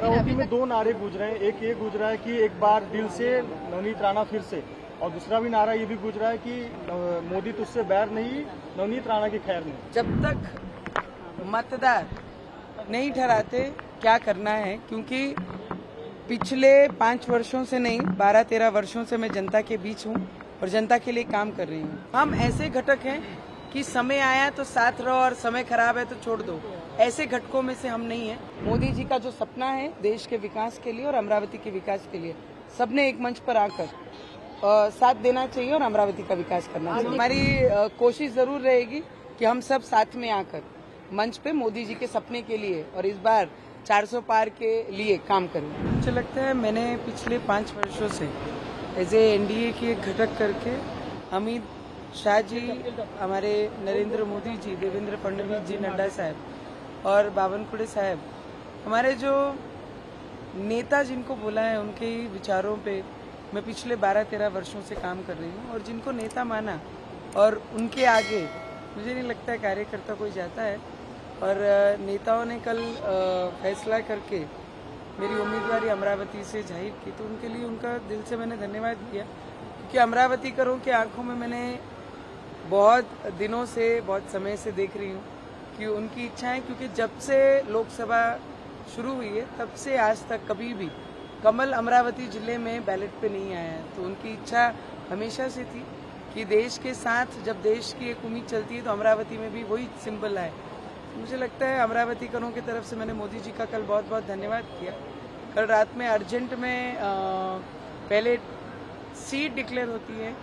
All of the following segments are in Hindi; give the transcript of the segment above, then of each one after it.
अमरावती में दो नारे गूंज रहे हैं। एक ये गूंज रहा है कि एक बार दिल से नवनीत राणा फिर से, और दूसरा भी नारा ये भी गूंज रहा है कि मोदी तुझसे बैर नहीं, नवनीत राणा की खैर नहीं। जब तक मतदार नहीं ठहराते क्या करना है, क्योंकि पिछले 5 वर्षों से नहीं 12-13 वर्षों से मैं जनता के बीच हूँ और जनता के लिए काम कर रही हूँ। हम ऐसे घटक हैं कि समय आया तो साथ रहो और समय खराब है तो छोड़ दो, ऐसे घटकों में से हम नहीं है। मोदी जी का जो सपना है देश के विकास के लिए और अमरावती के विकास के लिए, सबने एक मंच पर आकर साथ देना चाहिए और अमरावती का विकास करना चाहिए। हमारी कोशिश जरूर रहेगी कि हम सब साथ में आकर मंच पे मोदी जी के सपने के लिए और इस बार 400 पार के लिए काम करें। मुझे लगता है मैंने पिछले 5 वर्षों से एज ए एनडीए के घटक करके अमित शाह जी, हमारे नरेंद्र मोदी जी, देवेंद्र फडणवीस जी, नड्डा साहब और बावनकुळे साहब, हमारे जो नेता जिनको बोला है उनके ही विचारों पे मैं पिछले 12-13 वर्षों से काम कर रही हूँ और जिनको नेता माना और उनके आगे मुझे नहीं लगता है कार्यकर्ता कोई जाता है। और नेताओं ने कल फैसला करके मेरी उम्मीदवारी अमरावती से जाहिर की, तो उनके लिए उनका दिल से मैंने धन्यवाद किया, क्योंकि अमरावती करों की आंखों में मैंने बहुत दिनों से, बहुत समय से देख रही हूँ कि उनकी इच्छा है, क्योंकि जब से लोकसभा शुरू हुई है तब से आज तक कभी भी कमल अमरावती जिले में बैलेट पे नहीं आया है। तो उनकी इच्छा हमेशा से थी कि देश के साथ जब देश की एक उम्मीद चलती है तो अमरावती में भी वही सिंबल आए। मुझे लगता है अमरावती करों की तरफ से मैंने मोदी जी का कल बहुत बहुत धन्यवाद किया। कल रात में अर्जेंट में पहले सीट डिक्लेयर होती है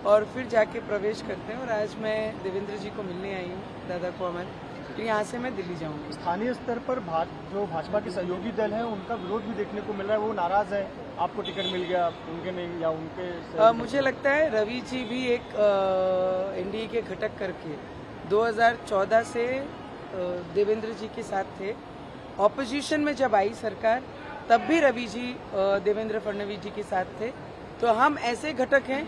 और फिर जाके प्रवेश करते हैं, और आज मैं देवेंद्र जी को मिलने आई हूँ, दादा को हमारे, तो यहाँ से मैं दिल्ली जाऊँगी। स्थानीय स्तर पर जो भाजपा के सहयोगी दल है उनका विरोध भी देखने को मिल रहा है, वो नाराज है आपको टिकट मिल गया उनके नहीं, या उनके मुझे लगता है रवि जी भी एक एनडीए के घटक करके 2014 से देवेंद्र जी के साथ थे। ऑपोजिशन में जब आई सरकार तब भी रवि जी देवेंद्र फडणवीस जी के साथ थे। तो हम ऐसे घटक हैं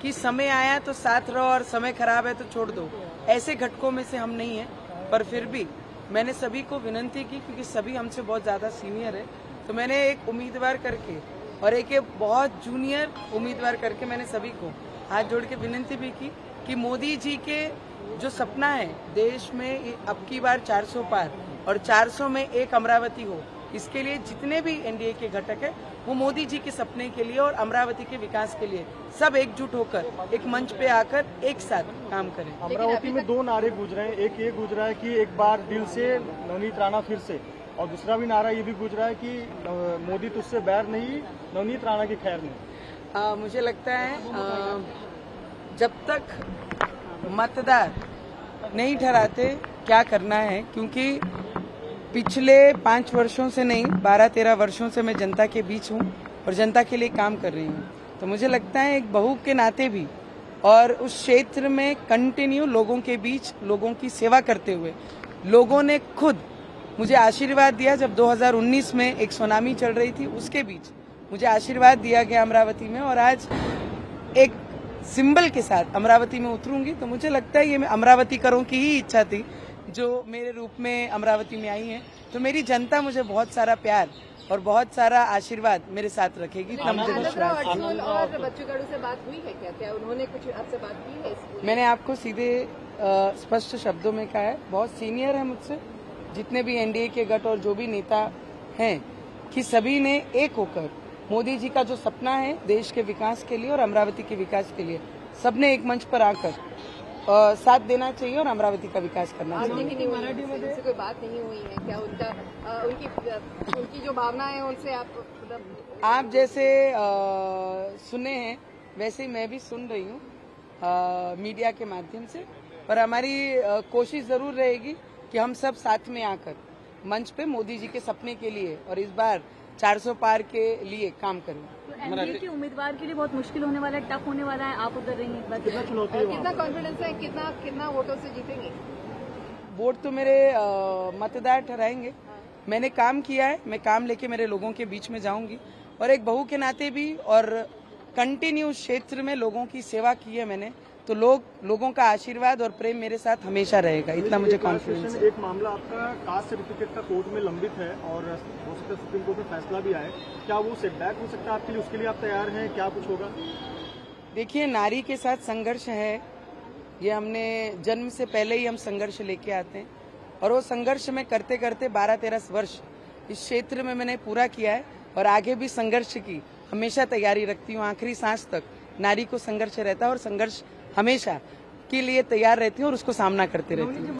कि समय आया तो साथ रहो और समय खराब है तो छोड़ दो, ऐसे घटकों में से हम नहीं है। पर फिर भी मैंने सभी को विनती की, क्योंकि सभी हमसे बहुत ज्यादा सीनियर है, तो मैंने एक उम्मीदवार करके और एक बहुत जूनियर उम्मीदवार करके मैंने सभी को हाथ जोड़ के विनती भी की कि मोदी जी के जो सपना है देश में अब की बार 400 पार और 400 में एक अमरावती हो, इसके लिए जितने भी एनडीए के घटक है वो मोदी जी के सपने के लिए और अमरावती के विकास के लिए सब एकजुट होकर एक मंच पे आकर एक साथ काम करें। अमरावती में दो नारे गूंज रहे हैं। एक ये गूंज रहा है कि एक बार दिल से नवनीत राणा फिर से, और दूसरा भी नारा ये भी गूंज रहा है कि मोदी तुझसे बैर नहीं, नवनीत राणा की खैर नहीं। मुझे लगता है जब तक मतदार नहीं ठहराते क्या करना है, क्योंकि पिछले 5 वर्षों से नहीं 12-13 वर्षों से मैं जनता के बीच हूँ और जनता के लिए काम कर रही हूँ। तो मुझे लगता है एक बहू के नाते भी और उस क्षेत्र में कंटिन्यू लोगों के बीच लोगों की सेवा करते हुए लोगों ने खुद मुझे आशीर्वाद दिया। जब 2019 में एक सुनामी चल रही थी उसके बीच मुझे आशीर्वाद दिया गया अमरावती में, और आज एक सिंबल के साथ अमरावती में उतरूंगी। तो मुझे लगता है ये अमरावती करों की ही इच्छा थी जो मेरे रूप में अमरावती में आई है। तो मेरी जनता मुझे बहुत सारा प्यार और बहुत सारा आशीर्वाद मेरे साथ रखेगी। और बच्चू कडू से बात हुई है क्या उन्होंने कुछ आपसे बात की है? मैंने आपको सीधे स्पष्ट शब्दों में कहा है, बहुत सीनियर है मुझसे, जितने भी एनडीए के गठ और जो भी नेता हैं, कि सभी ने एक होकर मोदी जी का जो सपना है देश के विकास के लिए और अमरावती के विकास के लिए, सबने एक मंच पर आकर साथ देना चाहिए और अमरावती का विकास करना चाहिए। मराठी में कोई बात नहीं हुई है क्या? उनकी जो भावना है उनसे आप जैसे सुने हैं वैसे ही मैं भी सुन रही हूँ मीडिया के माध्यम से, पर हमारी कोशिश जरूर रहेगी कि हम सब साथ में आकर मंच पे मोदी जी के सपने के लिए और इस बार 400 पार के लिए काम करें। तो एनडीए के उम्मीदवार के लिए बहुत मुश्किल होने वाला है, टफ होने वाला है। आप उधर रही हैं, कितना कॉन्फिडेंस है, कितना वोटों से जीतेंगे? वोट तो मेरे मतदार ठहराएंगे। मैंने काम किया है, मैं काम लेके मेरे लोगों के बीच में जाऊंगी, और एक बहू के नाते भी और कंटिन्यू क्षेत्र में लोगों की सेवा की है मैंने, तो लोगों का आशीर्वाद और प्रेम मेरे साथ हमेशा रहेगा, इतना मुझे कॉन्फिडेंस है। एक मामला आपका कास्ट सर्टिफिकेट का कोर्ट में लंबित है और हो सकता है सुप्रीम कोर्ट में फैसला भी आए, क्या वो सेटबैक हो सकता है आपके लिए? उसके लिए आप तैयार हैं? क्या कुछ होगा? देखिए, नारी के साथ संघर्ष है, ये हमने जन्म से पहले ही हम संघर्ष लेके आते हैं और वो संघर्ष में करते करते 12-13 वर्ष इस क्षेत्र में मैंने पूरा किया है और आगे भी संघर्ष की हमेशा तैयारी रखती हूँ। आखिरी सांस तक नारी को संघर्ष रहता है और संघर्ष हमेशा के लिए तैयार रहती हूँ और उसको सामना करते रहती हूँ।